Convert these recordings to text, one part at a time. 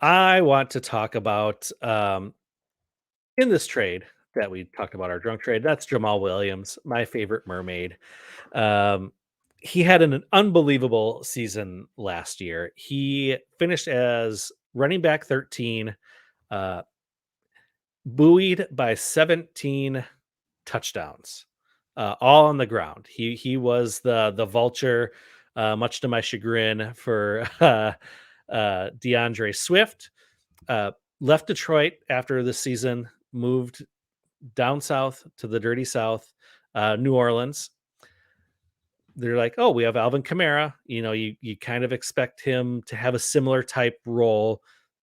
I want to talk about in this trade that we talked about, our drunk trade. That's Jamaal Williams, my favorite mermaid. Um, he had an unbelievable season last year. He finished as running back 13, uh, buoyed by 17 touchdowns, all on the ground. He was the vulture, much to my chagrin for DeAndre Swift. Uh, Left Detroit after the season, moved down south to the dirty South, New Orleans. They're like, oh, we have Alvin Kamara. You kind of expect him to have a similar type role,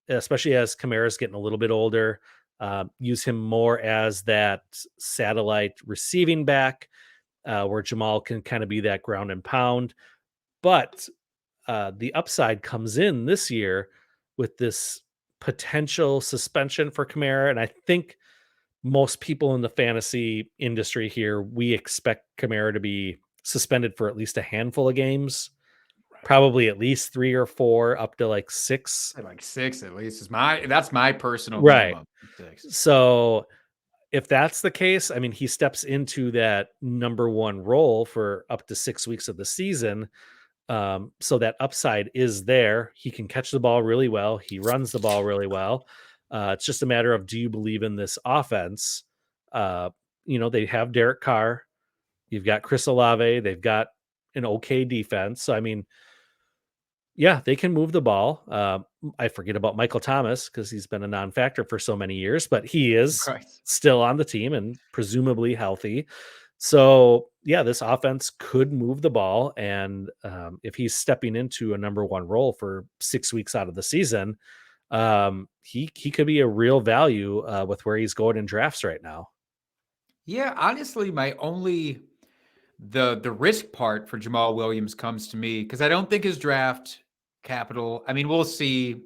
especially as Kamara's getting a little bit older. Use him more as that satellite receiving back, where Jamal can kind of be that ground and pound. But the upside comes in this year with this potential suspension for Kamara, and I think most people in the fantasy industry here, we expect Kamara to be suspended for at least a handful of games, Right. probably at least 3 or 4, up to like 6. Like 6 at least is that's my personal Right. minimum, 6. So, if that's the case, I mean, he steps into that number 1 role for up to 6 weeks of the season. So that upside is there. He can catch the ball really well. He runs the ball really well. It's just a matter of, do you believe in this offense? Uh, they have Derek Carr. You've got Chris Olave. They've got an okay defense. So I mean, yeah, they can move the ball. I forget about Michael Thomas because he's been a non-factor for so many years, but he is Right. still on the team and presumably healthy. So yeah, this offense could move the ball, and if he's stepping into a number 1 role for 6 weeks out of the season, he could be a real value with where he's going in drafts right now. Yeah, honestly, my only the risk part for Jamaal Williams comes to me because I don't think his draft capital. I mean, we'll see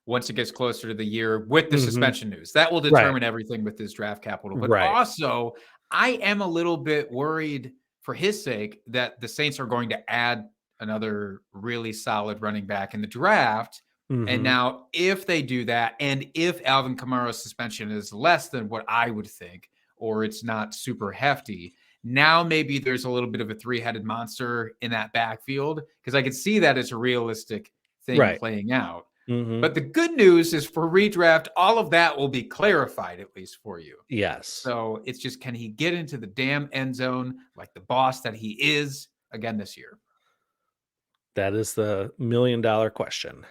once it gets closer to the year with the Hmm. suspension news. That will Right, determine everything with his draft capital. But right. also, I am a little bit worried for his sake that the Saints are going to add another really solid running back in the draft. And Hmm. now, if they do that, and if Alvin Kamara's suspension is less than what I would think, or it's not super hefty, now maybe there's a little bit of a three-headed monster in that backfield because I could see that as a realistic thing Right. playing out. Hmm. But the good news is for redraft, all of that will be clarified, at least for you. Yes. So it's just, can he get into the damn end zone like the boss that he is again this year? That is the $1,000,000 question.